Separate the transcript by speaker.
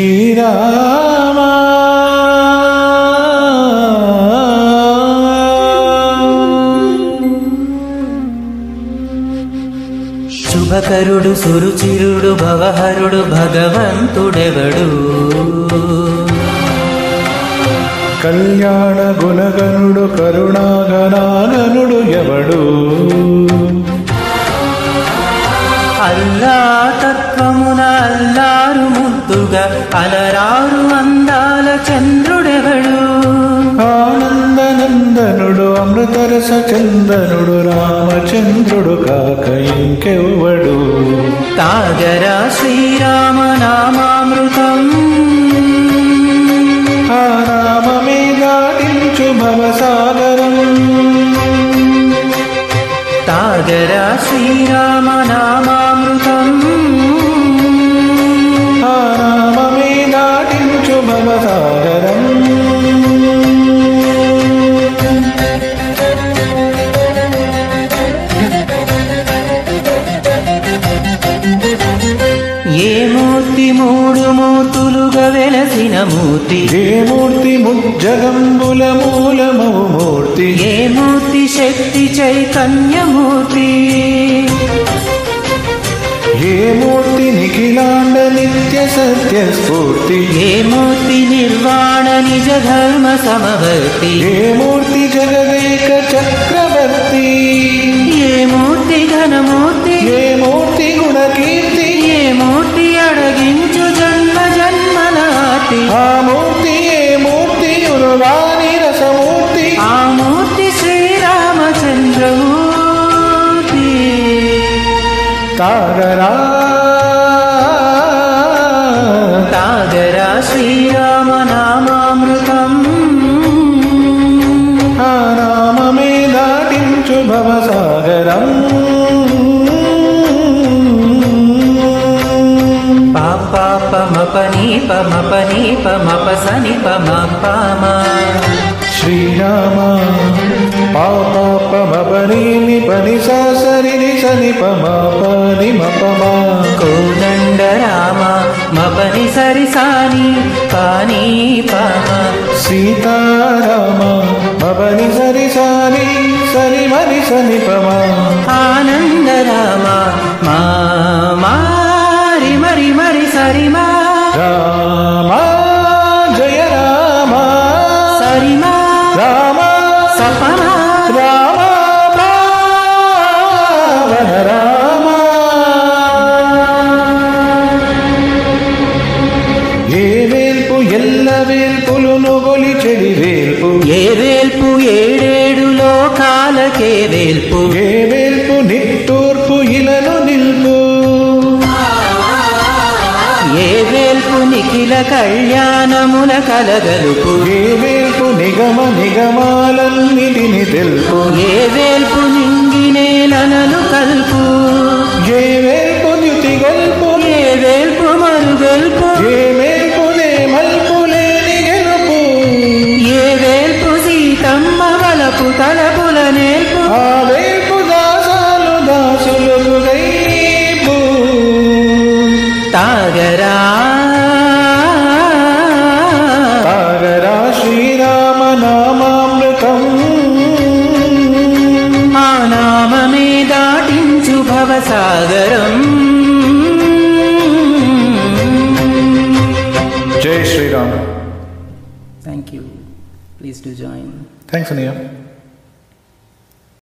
Speaker 1: శ్రీరామ శుభకరుడు సురుచిరుడు భవహరుడు భగవంతుడెవడు కళ్యాణ గుణగణుడు కరుణాగణాగణుడు ఎవడు అల్లా తత్వమున అల్లారు ముద్దుగా అలరారు అందాల చంద్రుడెవడు ఆనందనందనుడు అమృతరస చందనుడు రామచంద్రుడు కాక ఇంకెవ్వడు తాగరా శ్రీరామ నామామృతం ఆ నామమే దాటించు భవసాగరం తాగరా శ్రీరామ నామామృతం ఆ నామమే దాటించు భవసాగరం ఏ మూర్తి మూడు మూర్తులుగా వెలసిన మూర్తి ఏ మూర్తి ముజ్జగంబుల మూలమవు మూర్తి ఏ మూర్తి శక్తి చైతన్యమూర్తి ఏ మూర్తి నిఖిలాండ నిత్య సత్య స్ఫూర్తి ఏ మూర్తి నిర్వాణ నిజ ధర్మ సమవర్తి ఏ మూర్తి జగదేక చక్రవర్తి ఏ మూర్తి ఘనమూర్తి ఏ మూర్తి గుణకీర్తి ఏ మూర్తి అడగించు జన్మ జన్మనాటి ఆ మూర్తి ఏ మూర్తి యురుగాని రసమూర్తి ఆ మూర్తి శ్రీరామచంద్రమూర్తి తాగరా తాగరా శ్రీరామ నామామృతం ఆ నామమే దాటించు భవసాగరం పమపని పమపని పమపసని పమపమ శ్రీరామ పాప పమపని నిపని సరి సని పమపని మపమ కోదండ రామ మపని సరి సాని పాని పమ సీతారామ మపని సరి సాని సరి మరి సని పమ ఆనంద రామ మా మరి మరి సరిమా రామ జయ రామ సరిమా రామ సపమా రామ రావణ రామ ఏ వేల్పు ఎల్ల వేల్పులును గొలిచెడి వేల్పు ఏ వేల్పు ఏడేడు లోకాలకే వేల్పు ఏ వేల్పు నిట్టూర్పు ఇలను నిల్పు ఏ వేల్పు నిఖిల కళ్యాణముల కలగలుపు ఏ వేల్పు నిగమ నిగమాలన్నిటిని తెలుపు ఏ వేల్పు నింగినేలనలు కల్పు ఏ వేల్పు ద్యుతి గల్పు ఏ వేల్పు మరుగల్పు ఏ వేల్పునే మల్పు లేని గెలుపు ఏ వేల్పు సీతమ్మ వలపు తలపుల నేర్పు ఆ వేల్పు దాసాలు దాసులకు గైపు తాగరా తాగరా శ్రీరామ నామామృతం ఆ నామమే దాటించు భవసాగరం జై Sriram.
Speaker 2: Thank you. Please do join.
Speaker 1: Thanks, Aniya.